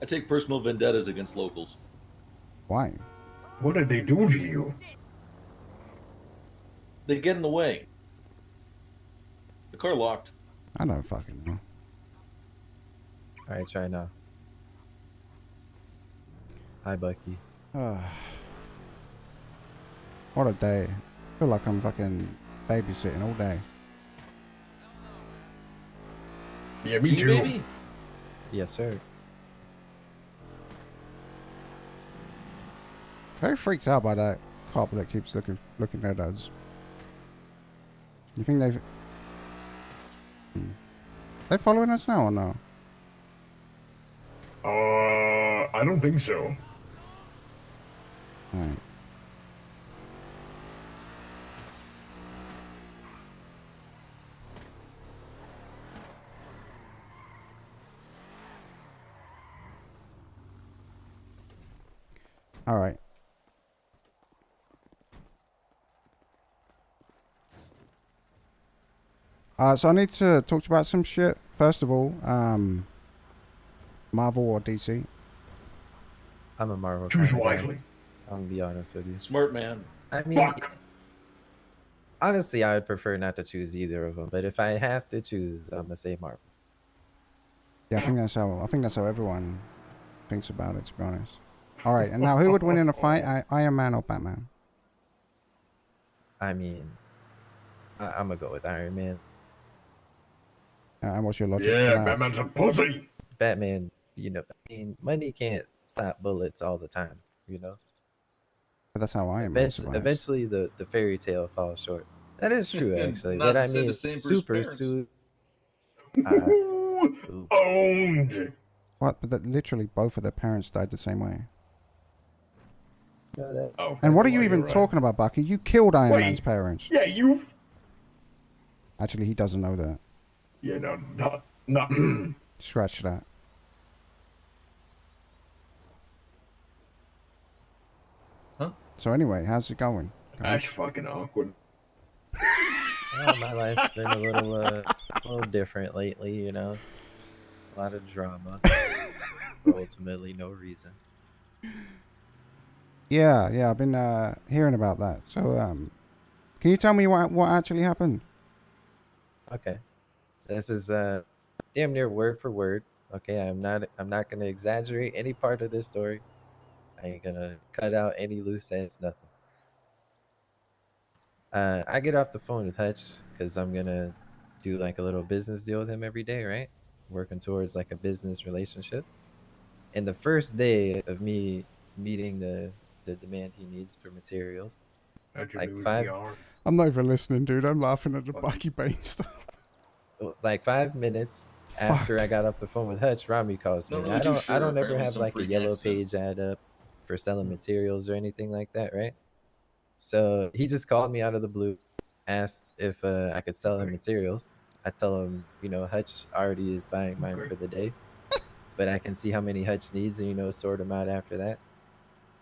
I take personal vendettas against locals. Why? What did they do to you? They get in the way. Is the car locked? I don't fucking know. All right, try now. Hi, Bucky. What a day. I feel like I'm fucking babysitting all day. Yeah, me G too. baby? Yes, sir. Very freaked out by that cop that keeps looking at us. You think they've... They following us now or no? I don't think so. Alright. Alright. So I need to talk to you about some shit. First of all, Marvel or DC? I'm a Marvel. Choose kinda guy. wisely. I'm gonna be honest with you. Smart man. I mean, Fuck. honestly, I would prefer not to choose either of them. But if I have to choose, I'm gonna say Marvel. Yeah, I think that's how everyone thinks about it, to be honest. Alright, and now who would win in a fight? Iron Man or Batman? I mean, I'm gonna go with Iron Man. And what's your logic for Yeah, that? Batman's a pussy. Batman, you know, I mean, money can't stop bullets all the time, you know? But that's how Iron Man survives. Eventually the fairy tale falls short. That is true, actually. Not But I to say mean, the same for his super parents. suit. Ooh, owned. What? But literally both of their parents died the same way. Oh, And what are you well, even you're right. talking about, Bucky? You killed Iron Wait. Man's parents. Yeah, you. Actually, he doesn't know that. Yeah, no, not. Scratch that. Huh? So anyway, how's it going? That's fucking awkward. Well, my life's been a little different lately, you know. A lot of drama for ultimately no reason. Yeah, I've been hearing about that. So, can you tell me what actually happened? Okay, this is damn near word for word. Okay, I'm not gonna exaggerate any part of this story. I ain't gonna cut out any loose ends, nothing. I get off the phone with Hutch because I'm gonna do like a little business deal with him every day, right? Working towards like a business relationship. And the first day of me meeting the demand he needs for materials, like I'm not even listening, dude. I'm laughing at the Bucky Bane stuff. 5 minutes after I got off the phone with Hutch, Rami calls me. Not And really too I sure. don't ever Apparently have some like a freak yellow accent. page ad up for selling materials or anything like that, right? So he just called me out of the blue, asked if I could sell him materials. I tell him, you know, Hutch already is buying mine for the day, but I can see how many Hutch needs and, you know, sort them out after that.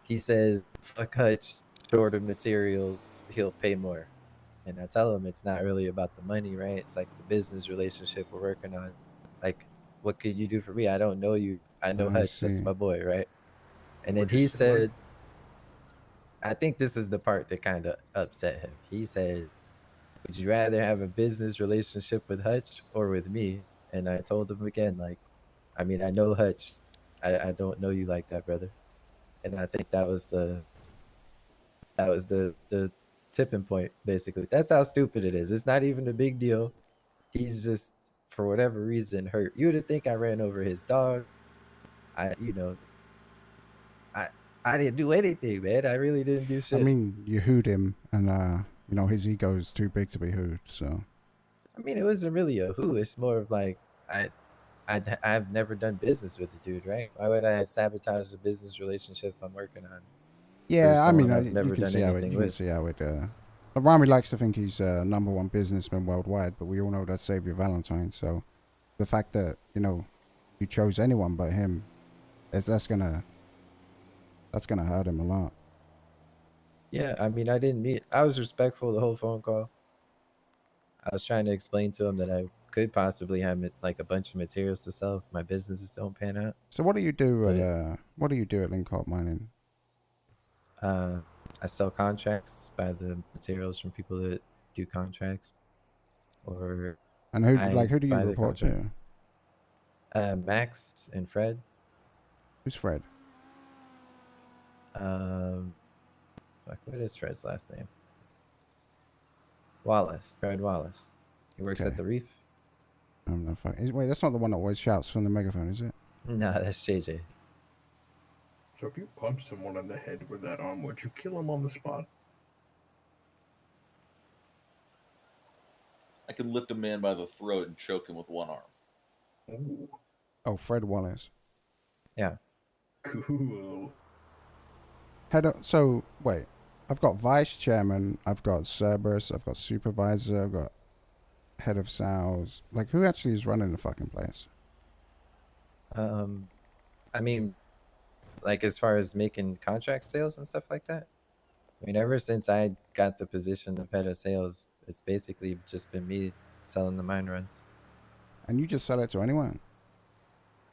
He says, fuck Hutch, short of materials, he'll pay more. And I tell him it's not really about the money, right? It's like the business relationship we're working on. Like, what could you do for me? I don't know you. I know Hutch, that's my boy, right? And then he said, I think this is the part that kind of upset him. He said, would you rather have a business relationship with Hutch or with me? And I told him again, like, I mean, I know Hutch. I don't know you like that, brother. And I think that was the tipping point, basically. That's how stupid it is. It's not even a big deal. He's just, for whatever reason, hurt. You would think I ran over his dog. You know, I didn't do anything, man. I really didn't do shit. I mean, you hooed him, and you know his ego is too big to be hooed. So. I mean, it wasn't really a who. It's more of like I've never done business with the dude, right? Why would I sabotage the business relationship I'm working on? Yeah, I mean, I've never you can done see how it. anything You can with. see how it. Rami likes to think he's #1 businessman worldwide, but we all know that's Xavier Valentine. So, the fact that you know you chose anyone but him, that's gonna hurt him a lot. Yeah, I mean, I was respectful the whole phone call. I was trying to explain to him that I could possibly have like a bunch of materials to sell if my businesses don't pan out. So what do you do But- at Lincorp Mining? I sell contracts, buy the materials from people that do contracts, or And who I who do you buy the report contract. to? Max and Fred. Who's Fred? Fuck, what is Fred's last name? Wallace. Fred Wallace. He works Okay. at the Reef. I'm not fucking. Wait, that's not the one that always shouts from the megaphone, is it? No, that's JJ. So if you punch someone in the head with that arm, would you kill him on the spot? I could lift a man by the throat and choke him with one arm. Ooh, Oh, Fred Wallace. Yeah. cool. So wait, I've got vice chairman, I've got Cerberus, I've got supervisor, I've got head of sales. Like, who actually is running the fucking place? I mean, like as far as making contract sales and stuff like that. I mean, ever since I got the position of head of sales, it's basically just been me selling the mine runs. And you just sell it to anyone?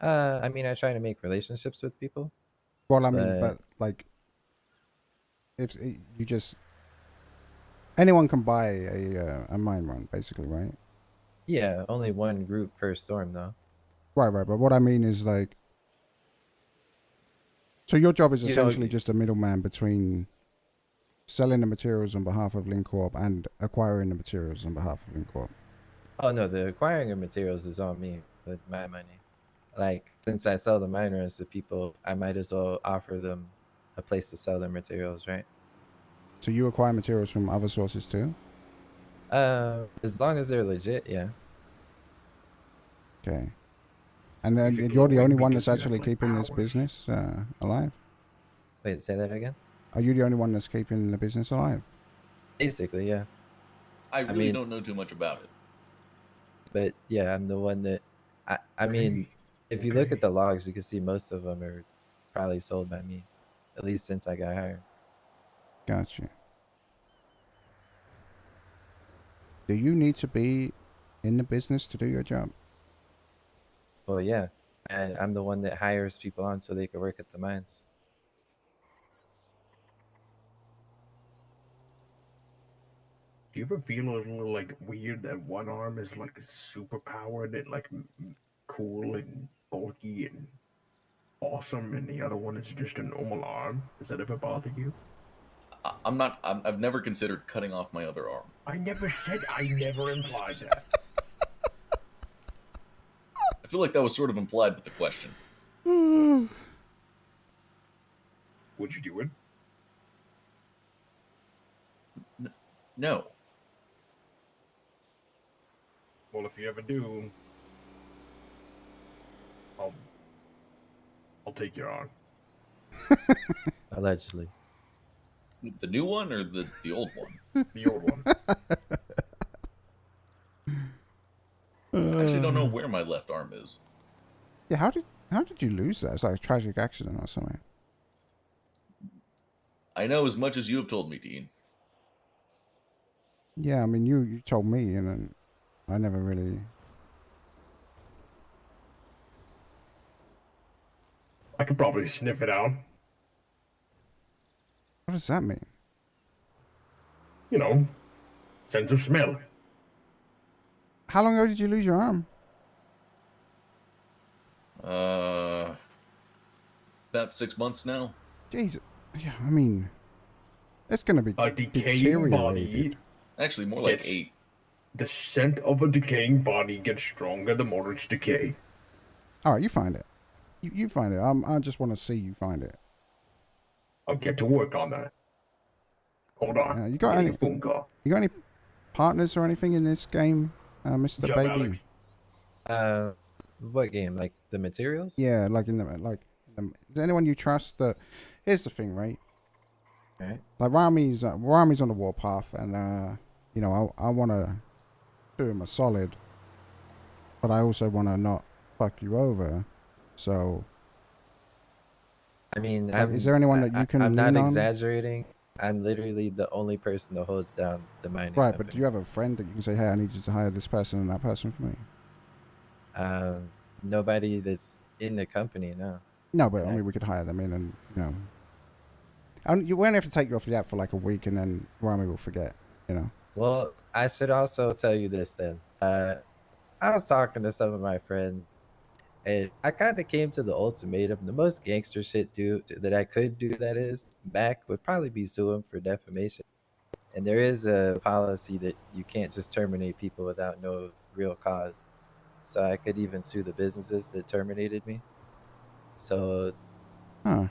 I mean, I try to make relationships with people. Well, I mean, but like, if you just anyone can buy a mine run, basically, right? Yeah, only one group per storm though. Right. But what I mean is like, so your job is You know, essentially just a middleman between selling the materials on behalf of Lincorp and acquiring the materials on behalf of Lincorp. Oh no, the acquiring of materials is on me with my money. Like, since I sell the mine runs to people, I might as well offer them a place to sell their materials, right? So you acquire materials from other sources too? As long as they're legit, yeah. Okay. And then Is it you're the glowing only one because that's you have, actually like, keeping this powers? business alive? Wait, say that again? Are you the only one that's keeping the business alive? Basically, yeah. I really mean- don't know too much about it. But yeah, I'm the one that I mean, if you look at the logs, you can see most of them are probably sold by me, at least since I got hired. Gotcha. Do you need to be in the business to do your job? Well, yeah, and I'm the one that hires people on so they can work at the mines. Do you ever feel a little like weird that one arm is like super powered and like cool and bulky and awesome, and the other one is just a normal arm? Does that ever bother you? I've never considered cutting off my other arm. I never implied that. I feel like that was sort of implied with the question. Would you do it? No. Well, if you ever do, I'll take your arm. Allegedly. The new one or the old one? The old one. I actually don't know where my left arm is. Yeah, how did you lose that? It's like a tragic accident or something. I know as much as you have told me, Dean. Yeah, I mean, you told me, and then I never really. I could probably sniff it out. What does that mean? You know, sense of smell. How long ago did you lose your arm? About 6 months now. Jeez, yeah, I mean, it's gonna be A decaying deteriorated. body. Actually, more like Yes. 8. The scent of a decaying body gets stronger the more it's decay. All right, you find it. You find it. I just want to see you find it. I'll get to work on that. Hold on. You got Getting any? a phone call. You got any partners or anything in this game, Mr. Job, Baby? Alex. What game? Like the materials? Yeah, like is there anyone you trust? That here's the thing, right? Right. Like Rami's on the warpath, and you know, I want to do him a solid, but I also want to not fuck you over. So, I mean, like, is there anyone that you can I'm lean not on? exaggerating. I'm literally the only person that holds down the mining Right, but company. do you have a friend that you can say, hey, I need you to hire this person and that person for me? Nobody that's in the company, no. No, but I Yeah. mean, we could hire them in, and and you won't have to take you off the app for like a week, and then Rami will forget. Well, I should also tell you this then. I was talking to some of my friends, and I kind of came to the ultimatum. The most gangster shit that I could do, that is back, would probably be sue him for defamation. And there is a policy that you can't just terminate people without no real cause. So I could even sue the businesses that terminated me. So Huh?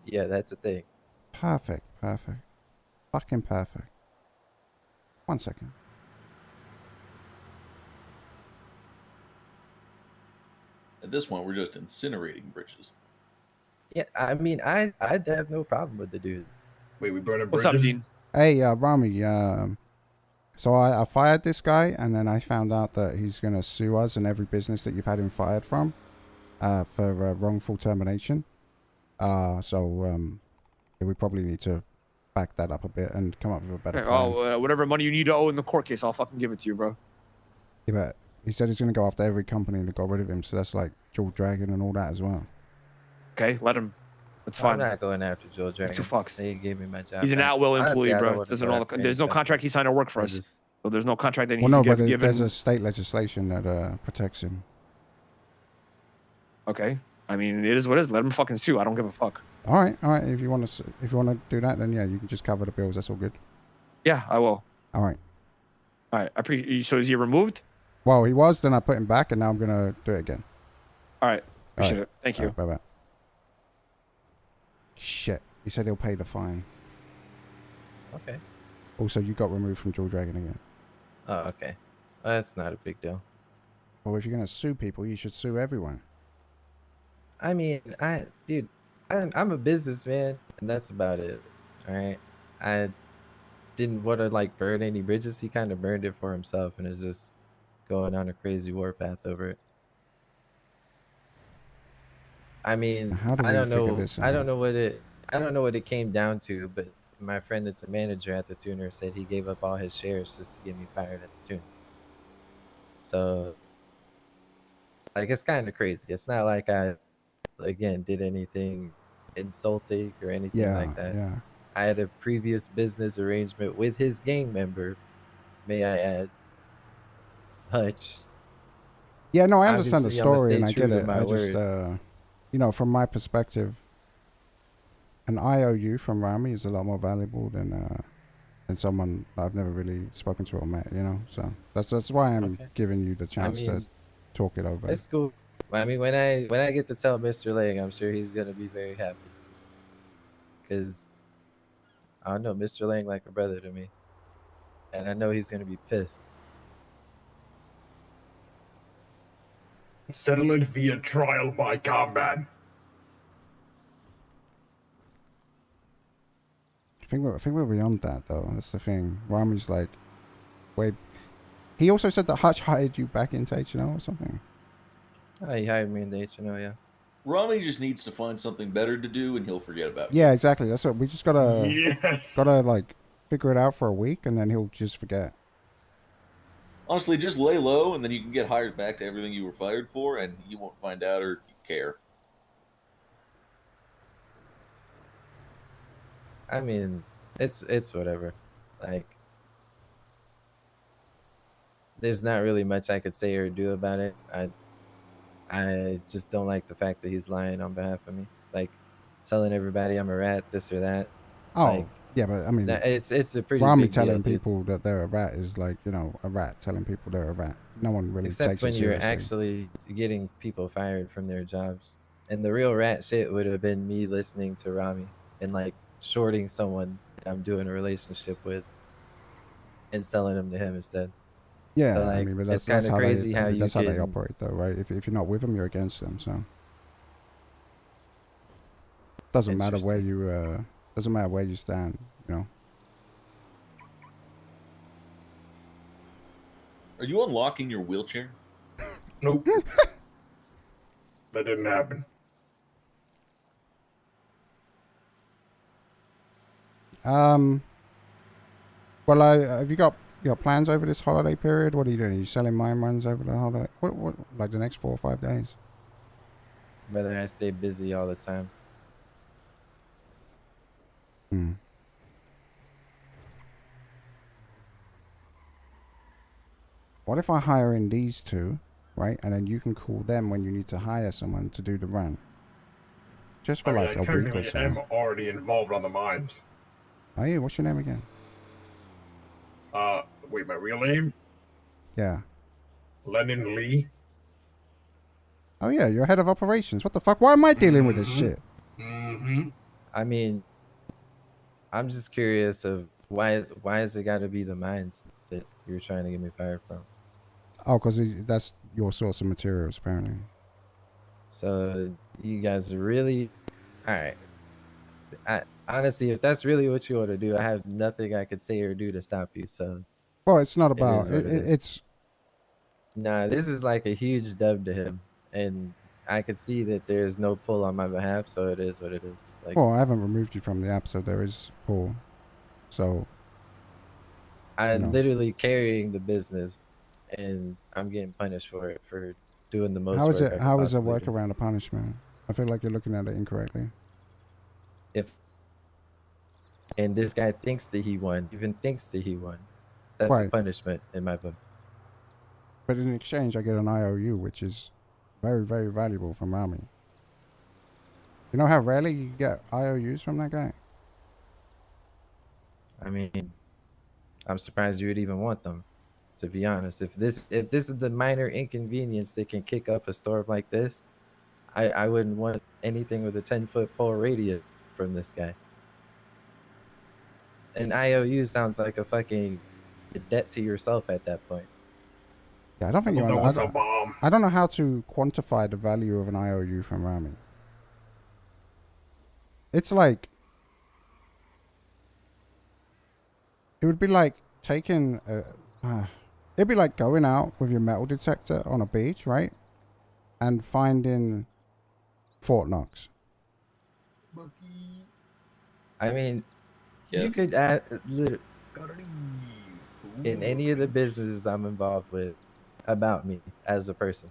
yeah, that's a thing. Perfect. Perfect. Fucking perfect. 1 second. At this point, we're just incinerating bridges. Yeah, I mean, I'd have no problem with the dude. Wait, we burning What's bridges? up, Dean? Hey, Rami. So I fired this guy, and then I found out that he's gonna sue us and every business that you've had him fired from, for wrongful termination. We probably need to back that up a bit and come up with a better Okay, plan. whatever money you need to owe in the court case, I'll fucking give it to you, bro. Yeah, but he said he's gonna go after every company that got rid of him, so that's like Jewel Dragon and all that as well. Okay, let him. That's I'm fine. not going after Joe Dragon. Two fucks. They gave me my job. He's an at-will Honestly, employee, I don't bro. wanna Doesn't go all after there's no any contract he signed to work for I us. just- So there's no contract that Well, he's no, but given. there's a state legislation that protects him. Okay. I mean, it is what it is. Let him fucking sue. I don't give a fuck. All right. If you want to do that, then yeah, you can just cover the bills. That's all good. Yeah, I will. All right. All right. So is he removed? Well, he was. Then I put him back, and now I'm gonna do it again. All right. Appreciate right. it. Thank you. Bye bye. Shit. He said he'll pay the fine. Okay. Also, you got removed from Jewel Dragon again. Oh, okay. That's not a big deal. Well, if you're gonna sue people, you should sue everyone. I mean, dude, I'm a businessman, and that's about it. All right. I didn't want to like burn any bridges. He kind of burned it for himself, and is just going on a crazy warpath over it. I mean, How do we I don't figure know. this I out? don't know what it came down to, but my friend that's a manager at the tuner said he gave up all his shares just to get me fired at the tuner. So, like, it's kind of crazy. It's not like I, again, did anything insulting or anything Yeah. like that. Yeah. I had a previous business arrangement with his gang member, may I add, Hutch. Yeah. No, I understand the Obviously, I'ma story stay and I true get to it. my I just, from my perspective, an IOU from Rami is a lot more valuable than someone I've never really spoken to or met. So that's why I'm Okay. giving you the chance to mean, talk it over. It's cool. I mean, when I get to tell Mr. Lang, I'm sure he's gonna be very happy. Cause I don't know, Mr. Lang like a brother to me, and I know he's gonna be pissed. Settle it via trial by combat. I think we're beyond that though. That's the thing. Rami's like, wait. He also said that Hutch hired you back into H&O or something. Oh, he hired me in the H&O, yeah. Rami just needs to find something better to do, and he'll forget about it. Yeah, exactly. That's what we just gotta Yes. like figure it out for a week, and then he'll just forget. Honestly, just lay low, and then you can get hired back to everything you were fired for, and you won't find out or care. I mean, it's whatever. Like, there's not really much I could say or do about it. I just don't like the fact that he's lying on behalf of me, like telling everybody I'm a rat, this or that. Oh, Like, yeah, but I mean, it's a pretty Rami big deal, telling dude. people that they're a rat is like, a rat telling people they're a rat. No one really Except takes when it you're seriously. actually getting people fired from their jobs. And the real rat shit would have been me listening to Rami and like shorting someone that I'm doing a relationship with and selling them to him instead. Yeah, So, I like, mean, but it's that's kinda how crazy they, how you that's how they can- operate, though, right? If you're not with them, you're against them. So doesn't matter where you stand. Are you unlocking your wheelchair? Nope. That didn't happen. Well, have you got You got plans over this holiday period? What are you doing? Are you selling mine runs over the holiday? What, like the next 4 or 5 days? Whether I stay busy all the time. Hmm. What if I hire in these two, right? And then you can call them when you need to hire someone to do the run. Just for I mean, like I a week or technically am so. already involved on the mines. Are you? What's your name again? Wait, my real name? Yeah. Lennon Lee. Oh yeah, you're head of operations. What the fuck? Why am I dealing with this Mm-hmm. shit? Mm-hmm. I mean, I'm just curious of why is it got to be the mines that you're trying to get me fired from? Oh, because that's your source of materials, apparently. So you guys are really all right. I honestly, if that's really what you want to do, I have nothing I could say or do to stop you. So Well, it's not it about is what it is. it's. Nah, this is like a huge dub to him, and I could see that there's no pull on my behalf. So it is what it is. Like Well, I haven't removed you from the app, so there is Paul. So I'm literally carrying the business, and I'm getting punished for it for doing the most how is work it? I could How is a possibly work do. around a punishment? I feel like you're looking at it incorrectly. If and this guy thinks that he won, even thinks that he won, that's a Right. punishment in my book. But in exchange, I get an IOU, which is very, very valuable from Rami. You know how rarely you get IOUs from that guy? I mean, I'm surprised you would even want them, to be honest. If this is the minor inconvenience that can kick up a storm like this, I wouldn't want anything with a 10-foot pole radius from this guy. An IOU sounds like a fucking debt to yourself at that point. Yeah, I don't I think thought you're that on. was a bomb. I don't know how to quantify the value of an IOU from Rami. It's like it would be like taking it'd be like going out with your metal detector on a beach, right? And finding Fort Knox. I mean, you Yes. could add Gotta in any of the businesses I'm involved with about me as a person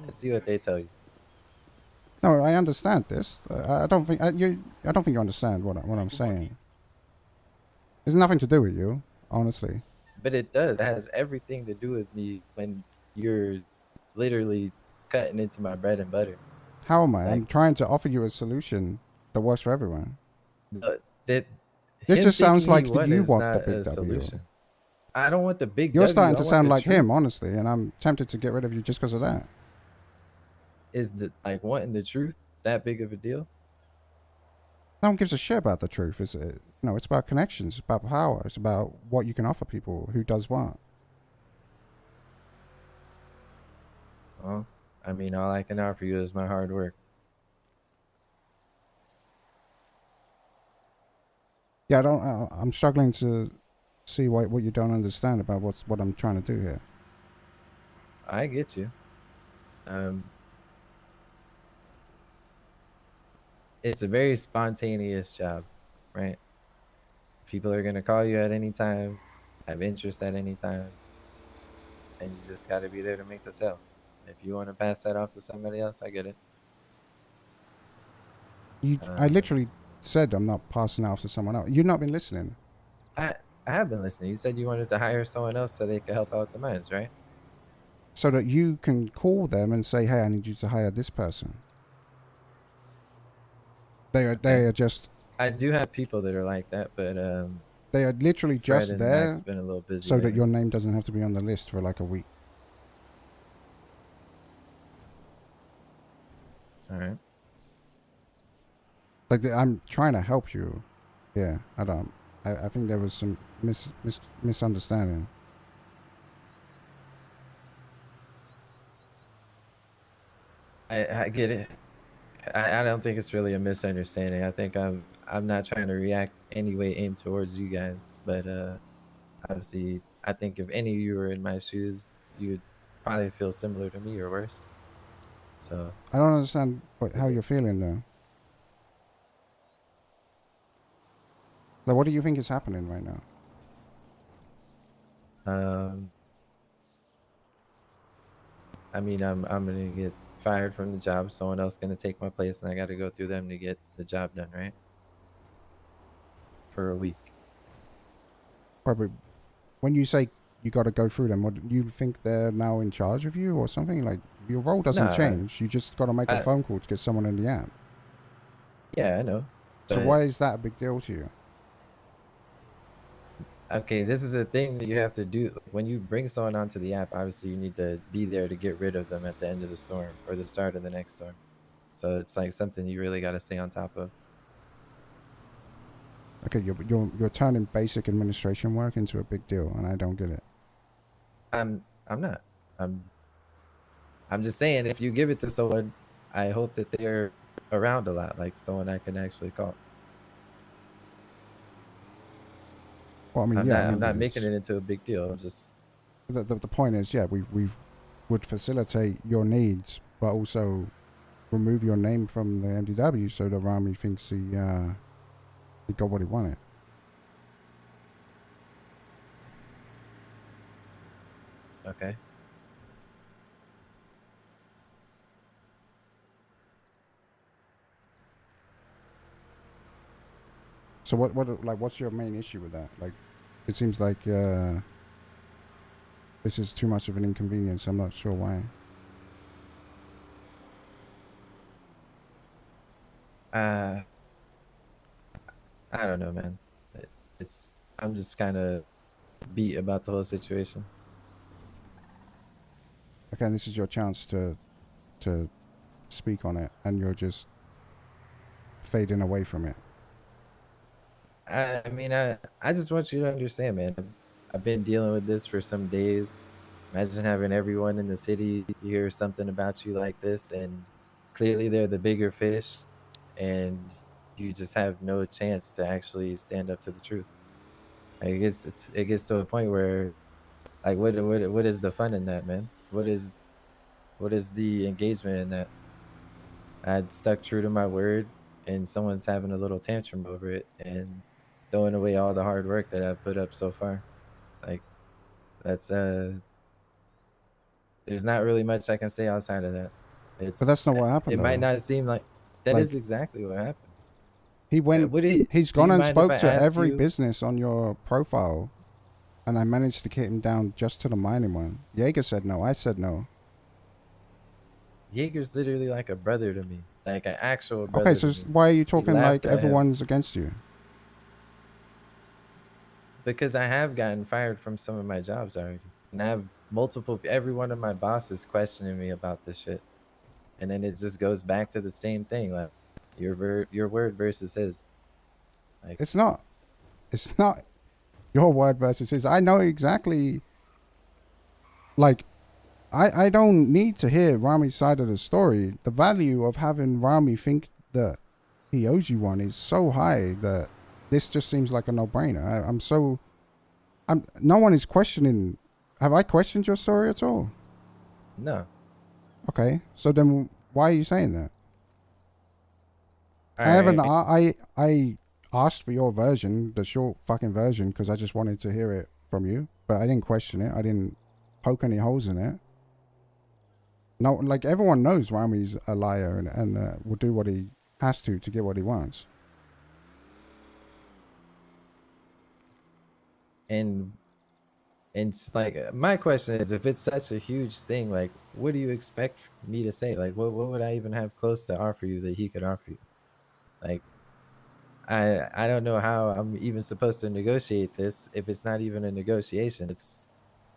and see what they tell you. No, I understand this. I don't think I don't think you understand what I'm saying. It's nothing to do with you, honestly. But it does. It has everything to do with me when you're literally cutting into my bread and butter. How am I? Like I'm trying to offer you a solution that works for everyone. that. This Him just sounds thinking he like won you is want the not big a W. solution. I don't want the big You're W. starting I to want sound the like truth. him, honestly, and I'm tempted to get rid of you just because of that. Is the like wanting the truth that big of a deal? No one gives a shit about the truth, is it? No, it's about connections, it's about power, it's about what you can offer people, who does what. Well, I mean, all I can offer you is my hard work. Yeah, I'm struggling to see what you don't understand about what I'm trying to do here. I get you. It's a very spontaneous job, right? People are gonna call you at any time, have interest at any time, and you just got to be there to make the sale. If you want to pass that off to somebody else, I get it. I literally said I'm not passing it off to someone else. You've not been listening. I have been listening. You said you wanted to hire someone else so they could help out with the mines, right? So that you can call them and say, hey, I need you to hire this person. They are just... I do have people that are like that, but they are literally Fred just and Max there been a little busy so that lately. your name doesn't have to be on the list for like a week. All right. Like I'm trying to help you. Yeah, I think there was some misunderstanding. I get it. I don't think it's really a misunderstanding. I think I'm not trying to react any way in towards you guys, but obviously I think if any of you were in my shoes, you would probably feel similar to me or worse. So I don't understand how you're feeling though. Like, what do you think is happening right now? Um, I mean, I'm gonna get fired from the job. Someone else gonna take my place, and I got to go through them to get the job done, right? For a week. Probably. When you say you got to go through them, what do you think they're now in charge of you or something? Like your role doesn't Nah, change. You just got to make a I phone call to get someone in the app. yeah, I know, So but why is that a big deal to you? okay, this is a thing that you have to do when you bring someone onto the app. Obviously, you need to be there to get rid of them at the end of the storm or the start of the next storm. So it's like something you really got to stay on top of. Okay, you're turning basic administration work into a big deal, and I don't get it. I'm not. I'm I'm just saying if you give it to someone, I hope that they're around a lot, like someone I can actually call. Well, I mean, I'm yeah, I not I'm mean, not making it's, it into a big deal. I'm just the point is, yeah, we would facilitate your needs, but also remove your name from the MDW so that Rami thinks he got what he wanted. okay. So what's your main issue with that? Like, it seems like this is too much of an inconvenience. I'm not sure why. Uh, I don't know, man. It's I'm just kind of beat about the whole situation. Again, this is your chance to speak on it, and you're just fading away from it. I mean, I just want you to understand, man. I've been dealing with this for some days. Imagine having everyone in the city hear something about you like this, and clearly they're the bigger fish, and you just have no chance to actually stand up to the truth. It gets to a point where, like, what is the fun in that, man? What is the engagement in that? I stuck true to my word, and someone's having a little tantrum over it and throwing away all the hard work that I've put up so far. Like, that's there's not really much I can say outside of that. But that's not what happened, It might though. not seem like that is Like, exactly what happened. he went, Would it? he's Do gone you and mind if spoke I to ask every you? business on your profile, and I managed to get him down just to the mining one. Jaeger said no. I said no. Jaeger's literally like a brother to me, like an actual Okay, brother so to me. why are you He talking laughed like at him everyone's against you? because I have gotten fired from some of my jobs already, and I have multiple. Every one of my bosses questioning me about this shit, and then it just goes back to the same thing, like your word versus his. Like, It's not. It's not your word versus his. I know exactly. Like, I don't need to hear Rami's side of the story. The value of having Rami think that he owes you one is so high that this just seems like a no-brainer. I'm. No one is questioning. Have I questioned your story at all? no. Okay, so then why are you saying that? All I haven't. right. I asked for your version, the short fucking version, because I just wanted to hear it from you. But I didn't question it. I didn't poke any holes in it. No, like everyone knows Rami's a liar and will do what he has to get what he wants. And it's like my question is, if it's such a huge thing, like, what do you expect me to say? Like, what would I even have close to offer you that he could offer you? Like, I don't know how I'm even supposed to negotiate this if it's not even a negotiation. It's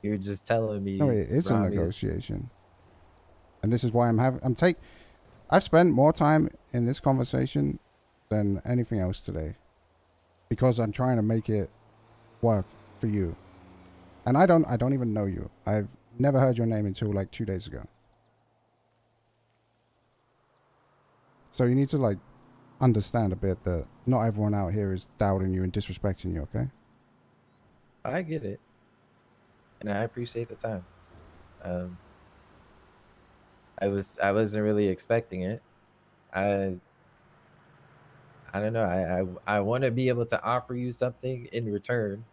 you're just telling No, me it is a Rami's. negotiation, and this is why I've spent more time in this conversation than anything else today, because I'm trying to make it work for you. And I don't even know you. I've never heard your name until like 2 days ago. So you need to like understand a bit that not everyone out here is doubting you and disrespecting you, okay? I get it, and I appreciate the time. Um, I wasn't really expecting it. I I don't know. I want to be able to offer you something in return,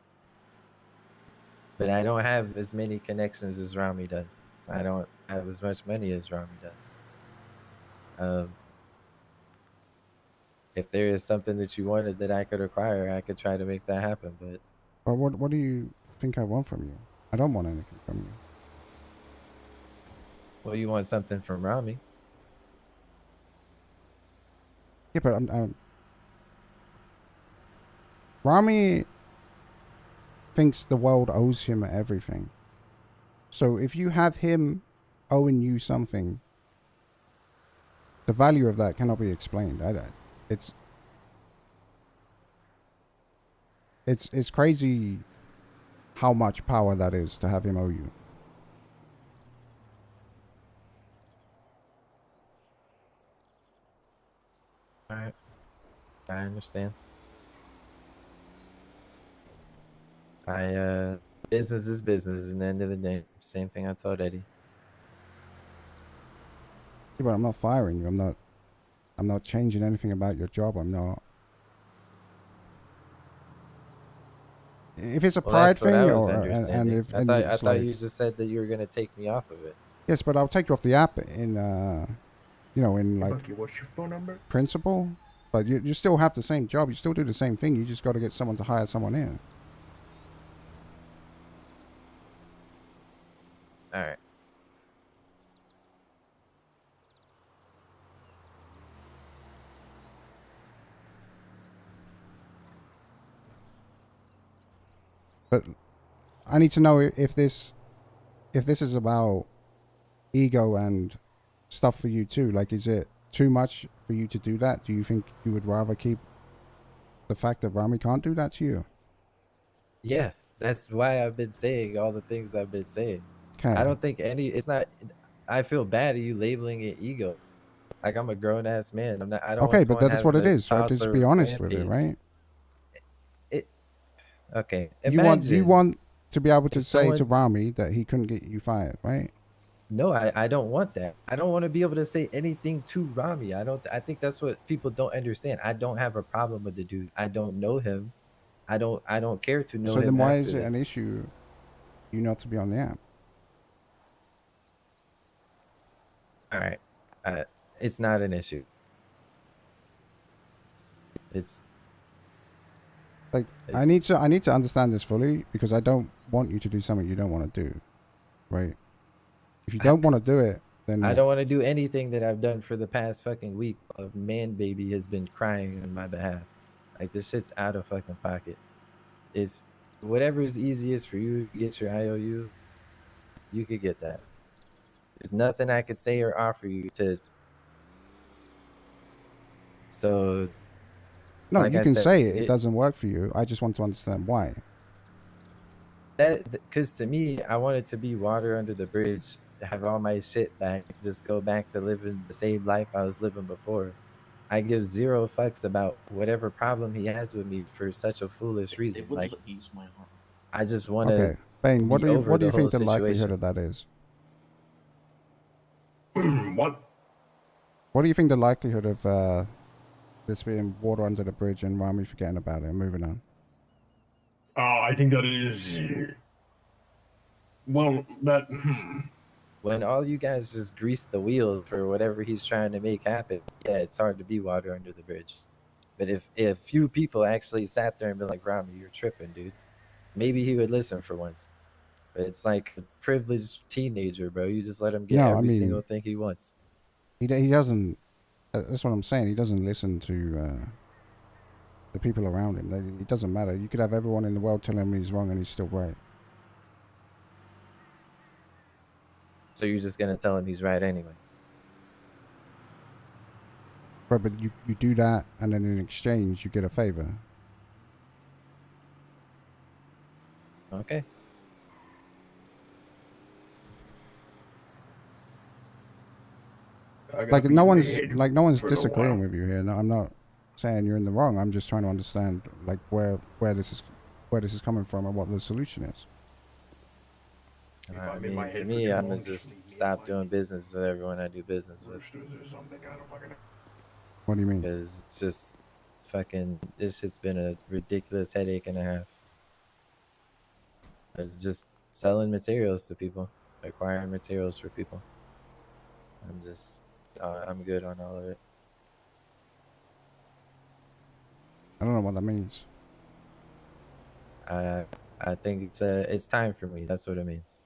but I don't have as many connections as Rami does. I don't have as much money as Rami does. If there is something that you wanted that I could acquire, I could try to make that happen. But But what do you think I want from you? I don't want anything from you. well, you want something from Rami. Yeah, but Rami thinks the world owes him everything. So if you have him owing you something, the value of that cannot be explained. It's crazy how much power that is to have him owe you. All right, I understand. Business is business. In the end of the day, same thing I told Eddie. Yeah, but I'm not firing you. I'm not changing anything about your job. I'm not. If it's a Well, pride that's what I thing, was or and understanding. if I and thought it's like you just said that you were gonna take me off of it. yes, but I'll take you off the app in in Hey, like Bucky, what's your phone number? principle. But you still have the same job. You still do the same thing. You just got to get someone to hire someone in. All right. But I need to know if this is about ego and stuff for you too. Like, is it too much for you to do that? Do you think you would rather keep the fact that Rami can't do that to you? Yeah, that's why I've been saying all the things I've been saying. Okay. I don't think it's not. I feel bad at you labeling it ego. Like I'm a grown ass man. I'm not. I don't Okay, want but someone that is what having it a is, right? Just be toddler honest with it, rampage. right? It. Okay. You Imagine want to be able to if say to someone. Rami that he couldn't get you fired, right? No, I don't want that. I don't want to be able to say anything to Rami. I don't. I think that's what people don't understand. I don't have a problem with the dude. I don't know him. I don't care to know So then him why after is it an this. issue you not to be on the app? All right. It's not an issue. It's Like, I it's need to understand this fully because I don't want you to do something you don't want to do, right? If you don't want to do it, then I don't want to do anything that I've done for the past fucking week. A man baby has been crying on my behalf. Like this shit's out of fucking pocket. If whatever is easiest for you to get your IOU, you could get that. There's nothing I could say or offer you to. So, no, like you I can said, say it doesn't work for you. I just want to understand why. that because to me, I want it to be water under the bridge. Have all my shit back. Just go back to living the same life I was living before. I give zero fucks about whatever problem he has with me for such a foolish They reason. would Like ease my heart. I just want to Okay, Bane, be over what do the you whole think the likelihood situation. of that is? What? What do you think the likelihood of this being water under the bridge and Rami forgetting about it and moving on? I think that is. Well, that. When all you guys just grease the wheels for whatever he's trying to make happen, yeah, it's hard to be water under the bridge. But if few people actually sat there and been like, Rami, you're tripping, dude, maybe he would listen for once. But it's like a privileged teenager, bro. You just let him get No, I every single mean, thing he wants. he doesn't. That's what I'm saying. He doesn't listen to the people around him. It doesn't matter. You could have everyone in the world telling him he's wrong and he's still right. So you're just gonna tell him he's right anyway. But you do that, and then in exchange, you get a favor. Okay. Like no one's for a little disagreeing while. with you here. No, I'm not saying you're in the wrong. I'm just trying to understand like where this is coming from and what the solution is. If I I'm in my mean, to head for me, too I'm long, gonna just just leave me stop alone. doing business with everyone I do business with Roosters or something. I don't fucking know. What do you mean? because it's just fucking. This shit's been a ridiculous headache and a half. It's just selling materials to people, acquiring materials for people. I'm just, I'm good on all of it. I don't know what that means. I I think it's time for me. That's what it means.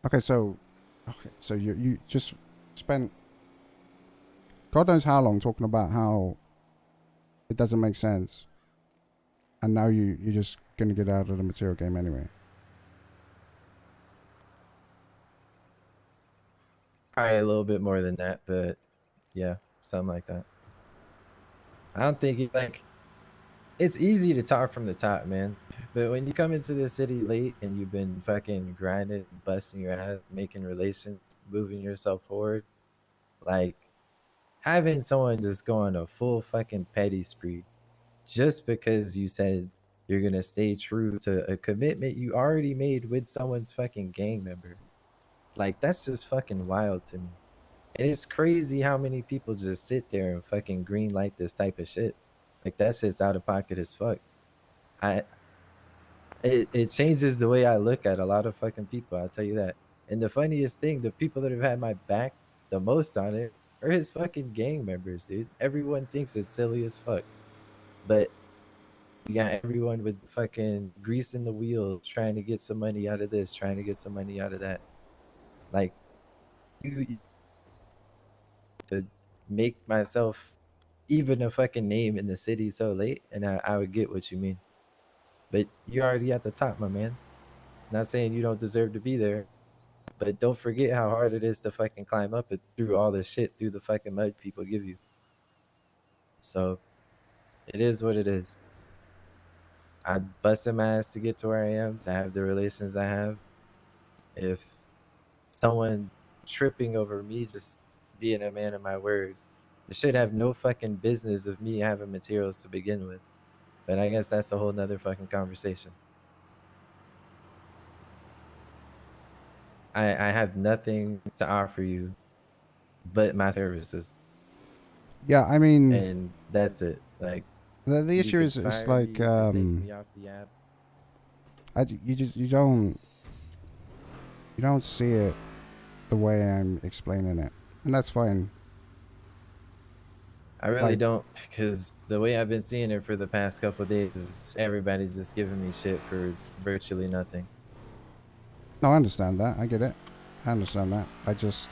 Okay, so you just spent God knows how long talking about how it doesn't make sense, and now you're just gonna get out of the material game anyway. Probably a little bit more than that, but yeah, something like that. I don't think it's easy to talk from the top, man. But when you come into the city late and you've been fucking grinding, busting your ass, making relations, moving yourself forward, like having someone just go on a full fucking petty spree just because you said you're gonna stay true to a commitment you already made with someone's fucking gang member. Like that's just fucking wild to me. And it's crazy how many people just sit there and fucking green light this type of shit. Like that shit's out of pocket as fuck. I it changes the way I look at a lot of fucking people, I'll tell you that. And the funniest thing, the people that have had my back the most on it are his fucking gang members, dude. Everyone thinks it's silly as fuck. But you got everyone with fucking grease in the wheels trying to get some money out of this, trying to get some money out of that. Like you to make myself even a fucking name in the city so late, and I would get what you mean. But you're already at the top, my man. Not saying you don't deserve to be there, but don't forget how hard it is to fucking climb up it through all this shit, through the fucking mud people give you. So it is what it is. I busted my ass to get to where I am, to have the relations I have. If someone tripping over me just being a man of my word, they should have no fucking business of me having materials to begin with. But I guess that's a whole nother fucking conversation. I have nothing to offer you but my services, Yeah, I mean, and that's it. Like the you issue could is it's fire me, like you could take me off the app. you don't see it the way I'm explaining it, and that's fine. I really Like- don't, because the way I've been seeing it for the past couple of days is everybody just giving me shit for virtually nothing. No, I understand that. I get it. I understand that. I just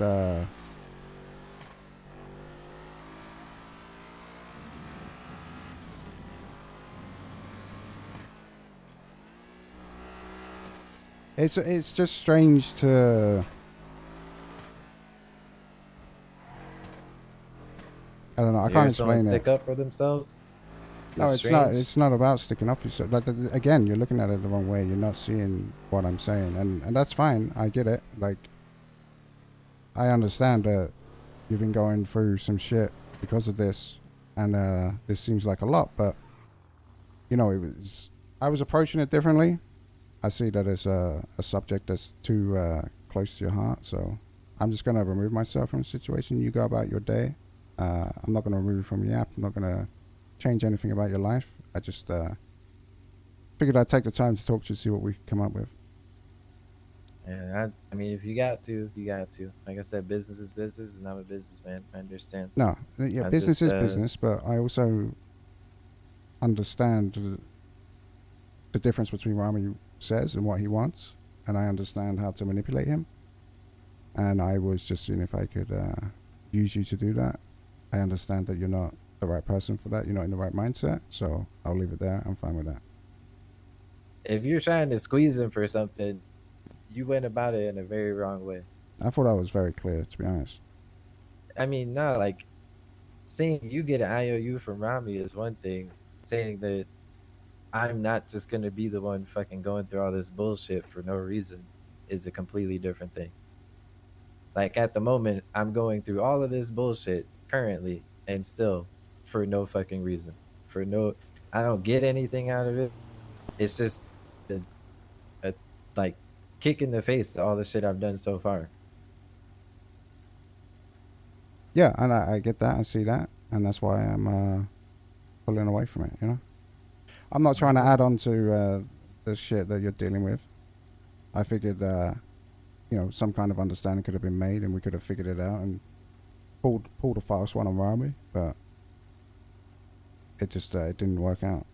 it's just strange to I don't know. I You can't hear someone explain it. stick up for themselves? No, It's it's not. strange. It's not about sticking up for yourself. Again, you're looking at it the wrong way. You're not seeing what I'm saying, and that's fine. I get it. Like, I understand that you've been going through some shit because of this, and this seems like a lot, but you know, I was approaching it differently. I see that it's a subject that's too close to your heart, so I'm just gonna remove myself from the situation. You go about your day. I'm not gonna remove you from the app. I'm not gonna change anything about your life. I just figured I'd take the time to talk to you, see what we can come up with. Yeah, I mean, if you got to, you got to. Like I said, business is business, and I'm a businessman. I understand. No, yeah, I'm business just, is business, but I also understand the difference between what Rami says and what he wants, and I understand how to manipulate him. And I was just seeing if I could use you to do that. I understand that you're not the right person for that. You're not in the right mindset, so I'll leave it there. I'm fine with that. If you're trying to squeeze him for something, you went about it in a very wrong way. I thought I was very clear, to be honest. I mean, no, like saying you get an IOU from Rami is one thing. Saying that I'm not just gonna be the one fucking going through all this bullshit for no reason is a completely different thing. Like at the moment, I'm going through all of this bullshit currently and still for no fucking reason. For no, I don't get anything out of it. It's just a like kick in the face to all the shit I've done so far. Yeah, and I get that. I see that, and that's why I'm pulling away from it. You know, I'm not trying to add on to the shit that you're dealing with. I figured, you know, some kind of understanding could have been made, and we could have figured it out and pulled a fast one on Rami, but it just it didn't work out.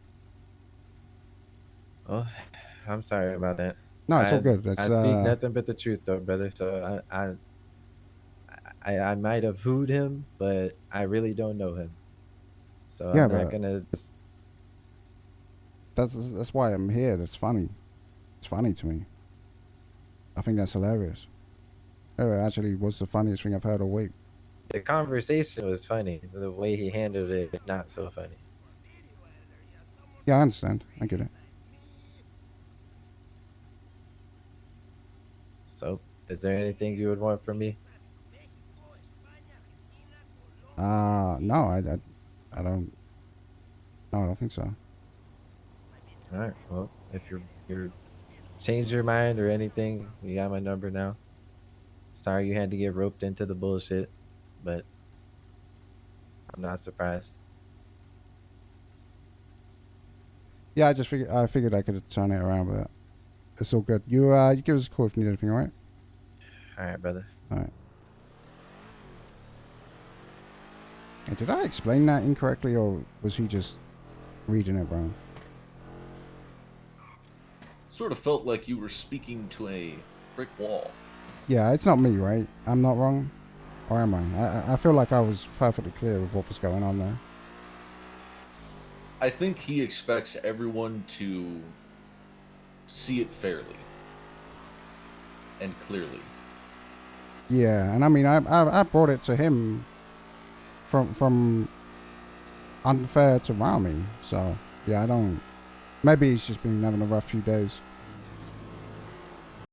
Oh, I'm sorry about that. No, it's all good. It's, I speak nothing but the truth, though, brother. So I might have hooed him, but I really don't know him. So Yeah, I'm not but gonna. that's why I'm here. That's funny. It's funny to me. I think that's hilarious. It actually was the funniest thing I've heard all week. The conversation was funny. The way he handled it, not so funny. Yeah, I understand. I get it. So, is there anything you would want from me? No, I don't. No, I don't think so. All right. Well, if you're change your mind or anything, you got my number now. Sorry you had to get roped into the bullshit, but I'm not surprised. Yeah, I figured I could turn it around, but it's all good. You give us a call if you need anything, all right? All right, brother. All right. Hey, did I explain that incorrectly, or was he just reading it wrong? Sort of felt like you were speaking to a brick wall. Yeah, it's not me, right? I'm not wrong, or am I? I feel like I was perfectly clear with what was going on there. I think he expects everyone to see it fairly and clearly. Yeah, and I mean, I brought it to him from unfair to Rami, so yeah, I don't. Maybe he's just been having a rough few days.